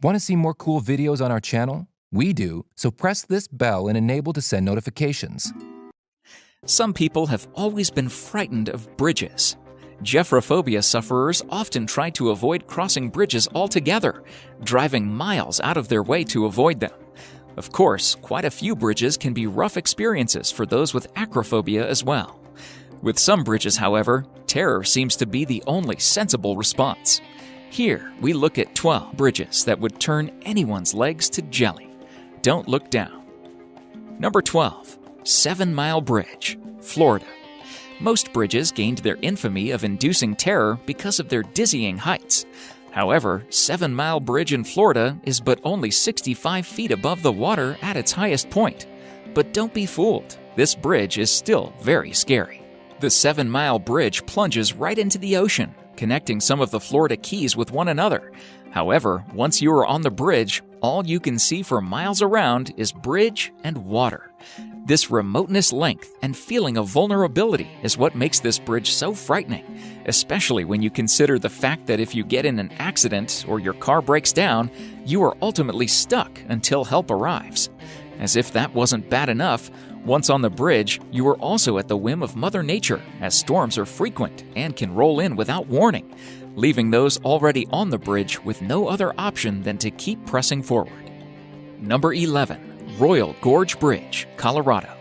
Want to see more cool videos on our channel? We do, so press this bell and enable to send notifications. Some people have always been frightened of bridges. Gephrophobia sufferers often try to avoid crossing bridges altogether, driving miles out of their way to avoid them. Of course, quite a few bridges can be rough experiences for those with acrophobia as well. With some bridges, however, terror seems to be the only sensible response. Here, we look at 12 bridges that would turn anyone's legs to jelly. Don't look down. Number 12. 7 Mile Bridge, Florida. Most bridges gained their infamy of inducing terror because of their dizzying heights. However, 7 Mile Bridge in Florida is but only 65 feet above the water at its highest point. But don't be fooled, this bridge is still very scary. The 7 Mile Bridge plunges right into the ocean, connecting some of the Florida Keys with one another. However, once you are on the bridge, all you can see for miles around is bridge and water. This remoteness, length, and feeling of vulnerability is what makes this bridge so frightening, especially when you consider the fact that if you get in an accident or your car breaks down, you are ultimately stuck until help arrives. As if that wasn't bad enough, once on the bridge, you are also at the whim of Mother Nature, as storms are frequent and can roll in without warning, leaving those already on the bridge with no other option than to keep pressing forward. Number 11. Royal Gorge Bridge, Colorado.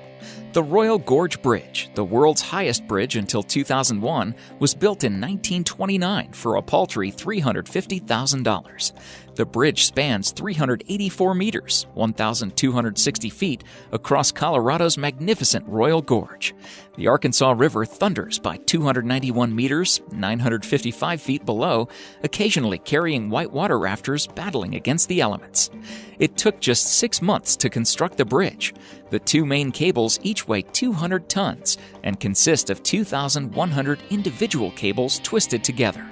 The Royal Gorge Bridge, the world's highest bridge until 2001, was built in 1929 for a paltry $350,000. The bridge spans 384 meters, 1,260 feet, across Colorado's magnificent Royal Gorge. The Arkansas River thunders by 291 meters, 955 feet below, occasionally carrying whitewater rafters battling against the elements. It took just 6 months to construct the bridge. The two main cables each weigh 200 tons and consist of 2,100 individual cables twisted together.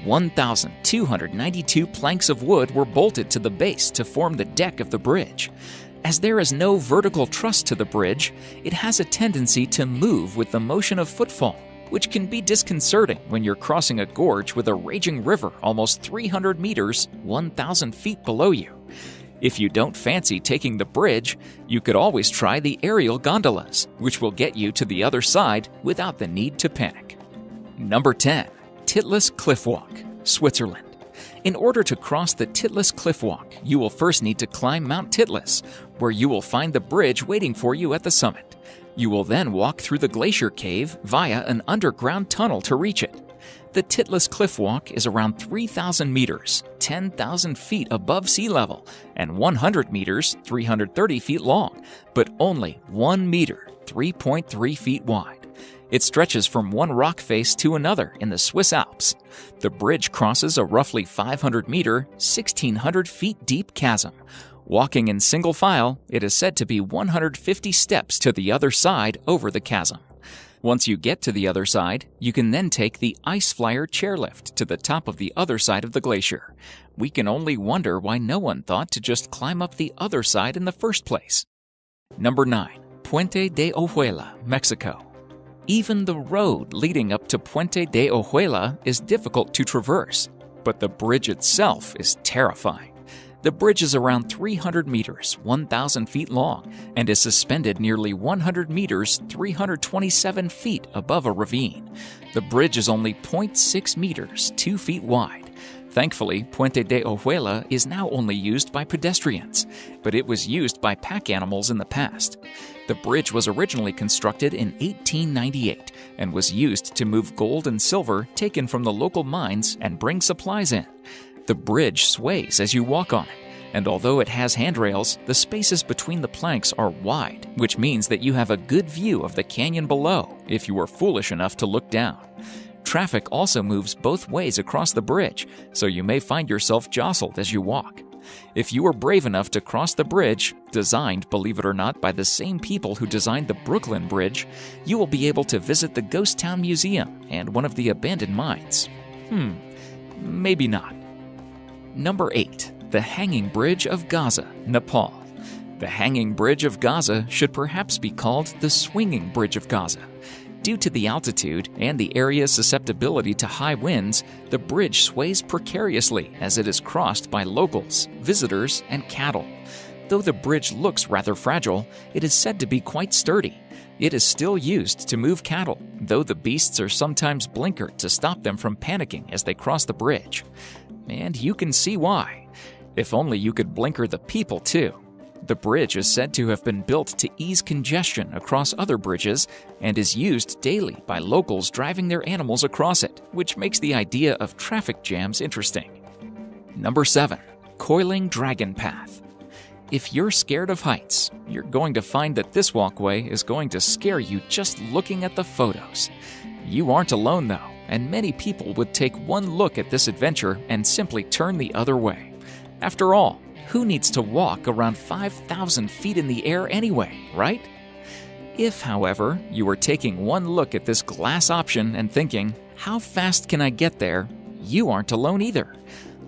1,292 planks of wood were bolted to the base to form the deck of the bridge. As there is no vertical truss to the bridge, it has a tendency to move with the motion of footfall, which can be disconcerting when you're crossing a gorge with a raging river almost 300 meters, 1,000 feet below you. If you don't fancy taking the bridge, you could always try the aerial gondolas, which will get you to the other side without the need to panic. Number 10. Titlis Cliff Walk, Switzerland. In order to cross the Titlis Cliff Walk, you will first need to climb Mount Titlis, where you will find the bridge waiting for you at the summit. You will then walk through the glacier cave via an underground tunnel to reach it. The Titlis Cliff Walk is around 3,000 meters, 10,000 feet above sea level, and 100 meters, 330 feet long, but only 1 meter, 3.3 feet wide. It stretches from one rock face to another in the Swiss Alps. The bridge crosses a roughly 500-meter, 1,600 feet deep chasm. Walking in single file, it is said to be 150 steps to the other side over the chasm. Once you get to the other side, you can then take the Ice Flyer chairlift to the top of the other side of the glacier. We can only wonder why no one thought to just climb up the other side in the first place. Number 9. Puente de Ojuela, Mexico. Even the road leading up to Puente de Ojuela is difficult to traverse, but the bridge itself is terrifying. The bridge is around 300 meters, 1,000 feet long, and is suspended nearly 100 meters, 327 feet above a ravine. The bridge is only 0.6 meters, 2 feet wide. Thankfully, Puente de Ojuela is now only used by pedestrians, but it was used by pack animals in the past. The bridge was originally constructed in 1898 and was used to move gold and silver taken from the local mines and bring supplies in. The bridge sways as you walk on it, and although it has handrails, the spaces between the planks are wide, which means that you have a good view of the canyon below if you are foolish enough to look down. Traffic also moves both ways across the bridge, so you may find yourself jostled as you walk. If you are brave enough to cross the bridge, designed, believe it or not, by the same people who designed the Brooklyn Bridge, you will be able to visit the Ghost Town Museum and one of the abandoned mines. Maybe not. Number 8. The Hanging Bridge of Gaza, Nepal. The Hanging Bridge of Gaza should perhaps be called the Swinging Bridge of Gaza. Due to the altitude and the area's susceptibility to high winds, the bridge sways precariously as it is crossed by locals, visitors, and cattle. Though the bridge looks rather fragile, it is said to be quite sturdy. It is still used to move cattle, though the beasts are sometimes blinkered to stop them from panicking as they cross the bridge. And you can see why. If only you could blinker the people too. The bridge is said to have been built to ease congestion across other bridges and is used daily by locals driving their animals across it, which makes the idea of traffic jams interesting. Number 7. Coiling Dragon Path. If you're scared of heights, you're going to find that this walkway is going to scare you just looking at the photos. You aren't alone though, and many people would take one look at this adventure and simply turn the other way. After all, who needs to walk around 5,000 feet in the air anyway, right? If, however, you were taking one look at this glass option and thinking, how fast can I get there? You aren't alone either.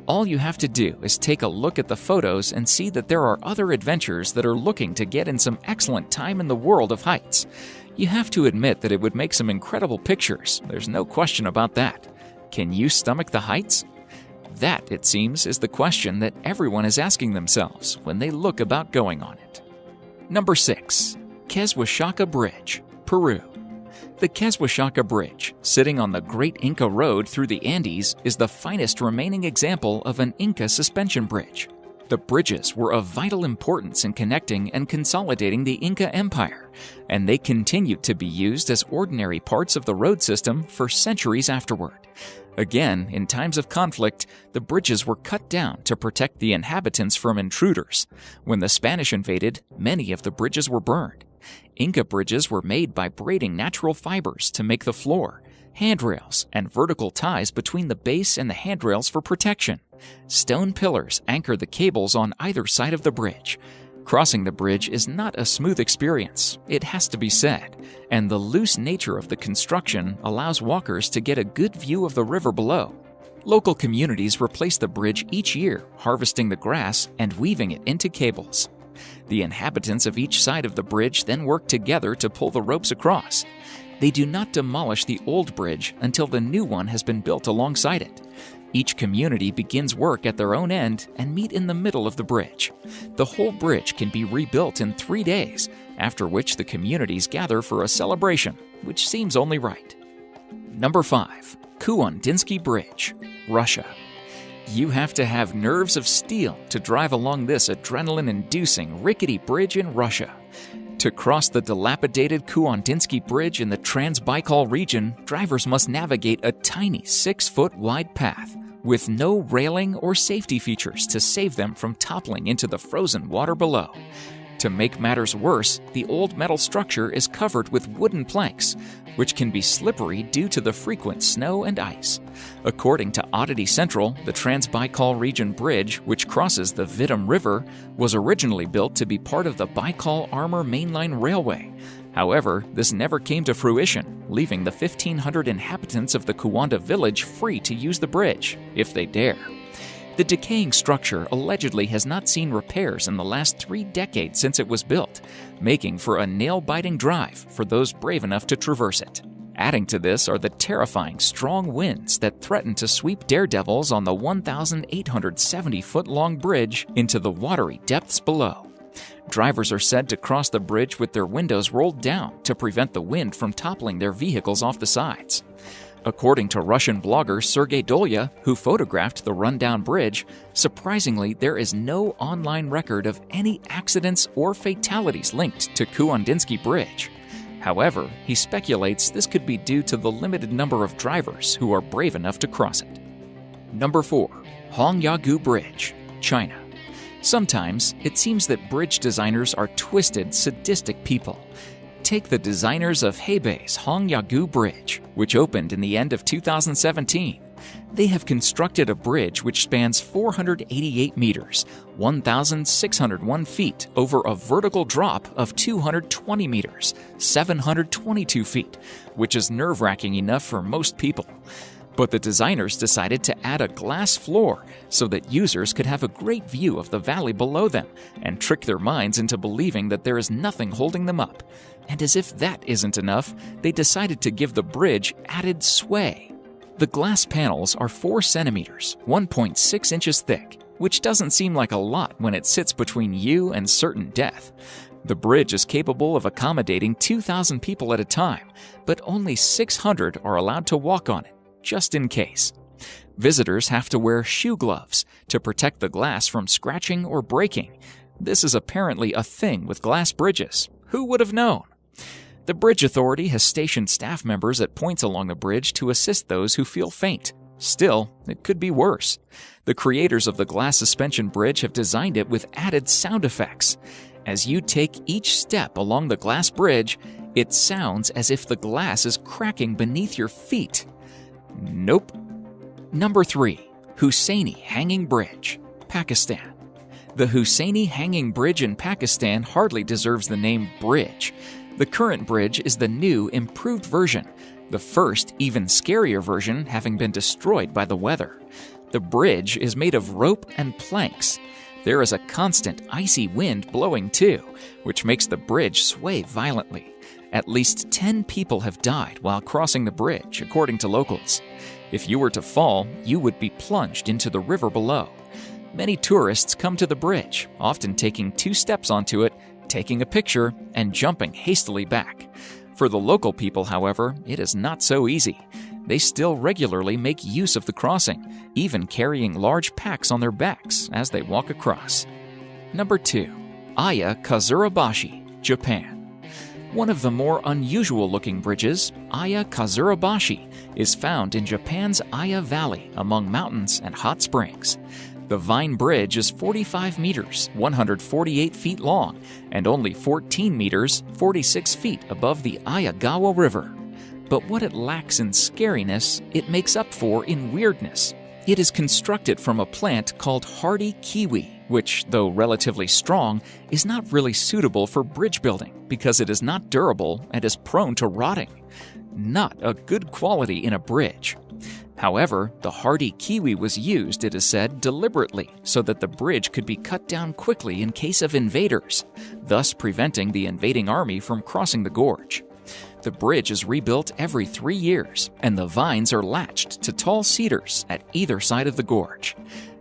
All you have to do is take a look at the photos and see that there are other adventurers that are looking to get in some excellent time in the world of heights. You have to admit that it would make some incredible pictures, there's no question about that. Can you stomach the heights? That, it seems, is the question that everyone is asking themselves when they look about going on it. Number 6. Queswashaca Bridge, Peru. The Queswashaca Bridge, sitting on the Great Inca Road through the Andes, is the finest remaining example of an Inca suspension bridge. The bridges were of vital importance in connecting and consolidating the Inca Empire, and they continued to be used as ordinary parts of the road system for centuries afterward. Again, in times of conflict, the bridges were cut down to protect the inhabitants from intruders. When the Spanish invaded, many of the bridges were burned. Inca bridges were made by braiding natural fibers to make the floor, handrails, and vertical ties between the base and the handrails for protection. Stone pillars anchor the cables on either side of the bridge. Crossing the bridge is not a smooth experience, it has to be said, and the loose nature of the construction allows walkers to get a good view of the river below. Local communities replace the bridge each year, harvesting the grass and weaving it into cables. The inhabitants of each side of the bridge then work together to pull the ropes across. They do not demolish the old bridge until the new one has been built alongside it. Each community begins work at their own end and meet in the middle of the bridge. The whole bridge can be rebuilt in 3 days, after which the communities gather for a celebration, which seems only right. Number 5. Kuandinsky Bridge, Russia. You have to have nerves of steel to drive along this adrenaline-inducing, rickety bridge in Russia. To cross the dilapidated Kuandinsky Bridge in the Trans-Baikal region, drivers must navigate a tiny 6-foot wide path with no railing or safety features to save them from toppling into the frozen water below. To make matters worse, the old metal structure is covered with wooden planks, which can be slippery due to the frequent snow and ice. According to Oddity Central, the Trans-Baikal Region Bridge, which crosses the Vidym River, was originally built to be part of the Baikal-Amur Mainline Railway. However, this never came to fruition, leaving the 1,500 inhabitants of the Kuwanda village free to use the bridge, if they dare. The decaying structure allegedly has not seen repairs in the last 3 decades since it was built, making for a nail-biting drive for those brave enough to traverse it. Adding to this are the terrifying strong winds that threaten to sweep daredevils on the 1,870-foot-long bridge into the watery depths below. Drivers are said to cross the bridge with their windows rolled down to prevent the wind from toppling their vehicles off the sides. According to Russian blogger Sergei Dolya, who photographed the rundown bridge, surprisingly, there is no online record of any accidents or fatalities linked to Kuandinsky Bridge. However, he speculates this could be due to the limited number of drivers who are brave enough to cross it. Number 4. Hongyagu Bridge, China. Sometimes, it seems that bridge designers are twisted, sadistic people. Take the designers of Hebei's Hongyagu Bridge, which opened in the end of 2017. They have constructed a bridge which spans 488 meters, 1,601 feet, over a vertical drop of 220 meters, 722 feet, which is nerve-wracking enough for most people. But the designers decided to add a glass floor so that users could have a great view of the valley below them and trick their minds into believing that there is nothing holding them up. And as if that isn't enough, they decided to give the bridge added sway. The glass panels are 4 centimeters, 1.6 inches thick, which doesn't seem like a lot when it sits between you and certain death. The bridge is capable of accommodating 2,000 people at a time, but only 600 are allowed to walk on it, just in case. Visitors have to wear shoe gloves to protect the glass from scratching or breaking. This is apparently a thing with glass bridges. Who would have known? The Bridge Authority has stationed staff members at points along the bridge to assist those who feel faint. Still, it could be worse. The creators of the glass suspension bridge have designed it with added sound effects. As you take each step along the glass bridge, it sounds as if the glass is cracking beneath your feet. Nope. Number 3. Hussaini Hanging Bridge, Pakistan. The Hussaini Hanging Bridge in Pakistan hardly deserves the name bridge. The current bridge is the new, improved version, the first, even scarier version having been destroyed by the weather. The bridge is made of rope and planks. There is a constant icy wind blowing too, which makes the bridge sway violently. At least 10 people have died while crossing the bridge, according to locals. If you were to fall, you would be plunged into the river below. Many tourists come to the bridge, often taking 2 steps onto it, taking a picture, and jumping hastily back. For the local people, however, it is not so easy. They still regularly make use of the crossing, even carrying large packs on their backs as they walk across. Number 2. Aya Kazurabashi, Japan. One of the more unusual-looking bridges, Aya Kazurabashi, is found in Japan's Aya Valley among mountains and hot springs. The Vine Bridge is 45 meters, 148 feet long, and only 14 meters, 46 feet above the Ayagawa River. But what it lacks in scariness, it makes up for in weirdness. It is constructed from a plant called hardy kiwi, which, though relatively strong, is not really suitable for bridge building because it is not durable and is prone to rotting. Not a good quality in a bridge. However, the hardy kiwi was used, it is said, deliberately so that the bridge could be cut down quickly in case of invaders, thus preventing the invading army from crossing the gorge. The bridge is rebuilt every 3 years, and the vines are latched to tall cedars at either side of the gorge.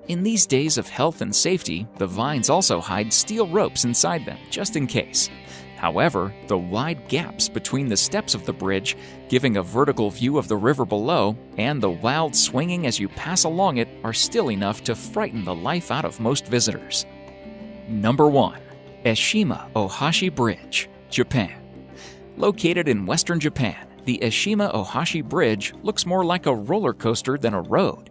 In these days of health and safety, the vines also hide steel ropes inside them, just in case. However, the wide gaps between the steps of the bridge, giving a vertical view of the river below, and the wild swinging as you pass along it are still enough to frighten the life out of most visitors. Number 1. Eshima Ohashi Bridge, Japan. Located in western Japan, the Eshima Ohashi Bridge looks more like a roller coaster than a road.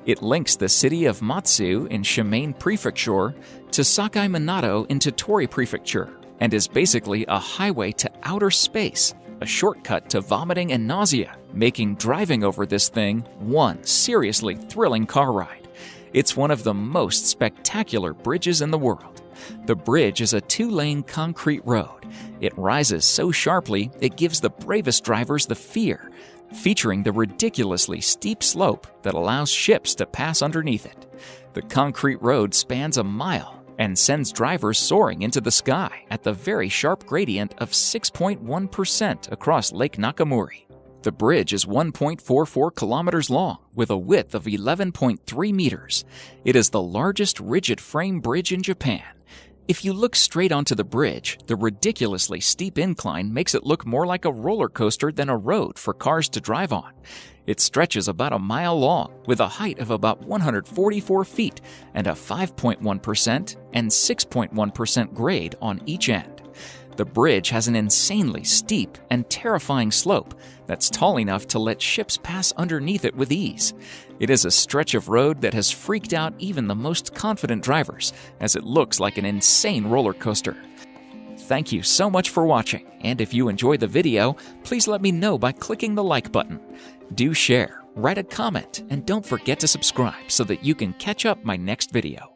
It links the city of Matsu in Shimane Prefecture to Sakai Minato in Tottori Prefecture, and is basically a highway to outer space, a shortcut to vomiting and nausea, making driving over this thing one seriously thrilling car ride. It's one of the most spectacular bridges in the world. The bridge is a 2-lane concrete road. It rises so sharply it gives the bravest drivers the fear, featuring the ridiculously steep slope that allows ships to pass underneath it. The concrete road spans a mile and sends drivers soaring into the sky at the very sharp gradient of 6.1% across Lake Nakamuri. The bridge is 1.44 kilometers long with a width of 11.3 meters. It is the largest rigid frame bridge in Japan. If you look straight onto the bridge, the ridiculously steep incline makes it look more like a roller coaster than a road for cars to drive on. It stretches about a mile long, with a height of about 144 feet and a 5.1% and 6.1% grade on each end. The bridge has an insanely steep and terrifying slope that's tall enough to let ships pass underneath it with ease. It is a stretch of road that has freaked out even the most confident drivers, as it looks like an insane roller coaster. Thank you so much for watching, and if you enjoyed the video, please let me know by clicking the like button. Do share, write a comment, and don't forget to subscribe so that you can catch up my next video.